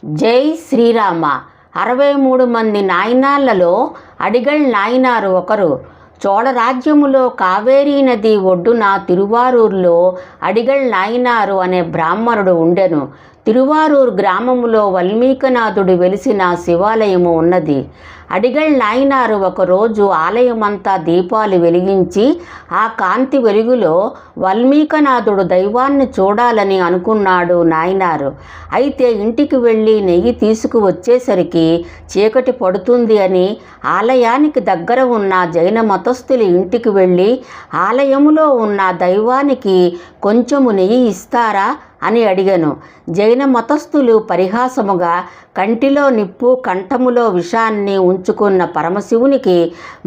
జై శ్రీరామ. 63 మంది నాయనాళ్లలో అడిగల్ నాయనారు ఒకరు. చోళరాజ్యములో కావేరీ నది ఒడ్డున తిరువారూరులో అడిగల్ నాయనారు అనే బ్రాహ్మణుడు ఉండెను. తిరువారూరు గ్రామములో వాల్మీకనాథుడు వెలిసిన శివాలయము ఉన్నది. అడిగల్ నాయనారు ఒకరోజు ఆలయమంతా దీపాలు వెలిగించి ఆ కాంతి వెలుగులో వాల్మీకనాథుడు దైవాన్ని చూడాలని అనుకున్నాడు నాయనారు. అయితే ఇంటికి వెళ్ళి నెయ్యి తీసుకువచ్చేసరికి చీకటి పడుతుంది అని ఆలయానికి దగ్గర ఉన్న జైన మతస్థుల ఇంటికి వెళ్ళి ఆలయములో ఉన్న దైవానికి కొంచెము నెయ్యి ఇస్తారా అని అడిగాను. జైన మతస్థులు పరిహాసముగా కంటిలో నిప్పు కంఠములో విషాన్ని ఉంచుకున్న పరమశివునికి,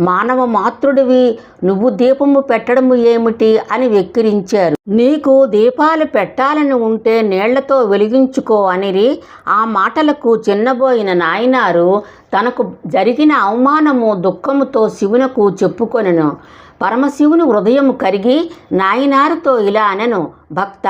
మానవ మాతృడివి, నువ్వు దీపము పెట్టడము ఏమిటి అని వెక్కిరించారు. నీకు దీపాలు పెట్టాలని ఉంటే నీళ్లతో వెలిగించుకో అనిరి. ఆ మాటలకు చిన్నబోయిన నాయనారు తనకు జరిగిన అవమానము దుఃఖముతో శివునకు చెప్పుకొనెను. పరమశివుని హృదయము కరిగి నాయనారుతో ఇలా అనెను, భక్త,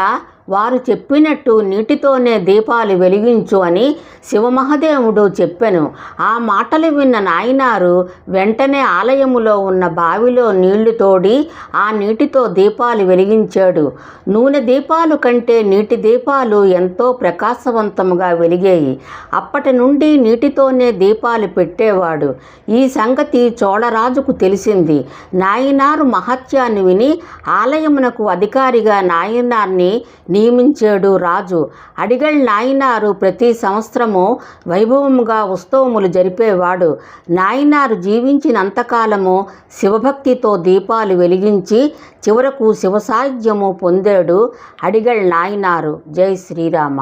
వారు చెప్పినట్టు నీటితోనే దీపాలు వెలిగించు అని శివమహదేవుడు చెప్పెను. ఆ మాటలు విన్న నాయనారు వెంటనే ఆలయములో ఉన్న బావిలో నీళ్లు తోడి ఆ నీటితో దీపాలు వెలిగించాడు. నూనె దీపాలు కంటే నీటి దీపాలు ఎంతో ప్రకాశవంతముగా వెలిగాయి. అప్పటి నుండి నీటితోనే దీపాలు పెట్టేవాడు. ఈ సంగతి చోళరాజుకు తెలిసింది. నాయనారు మహత్యాన్ని విని ఆలయమునకు అధికారిగా నాయనార్ని నియమించాడు రాజు. అడిగల్ నాయనారు ప్రతి సంవత్సరము వైభవముగా ఉత్సవములు జరిపేవాడు. నాయనారు జీవించినంతకాలము శివభక్తితో దీపాలు వెలిగించి చివరకు శివసాయుధ్యము పొందాడు అడిగల్ నాయనారు. జై శ్రీరామ.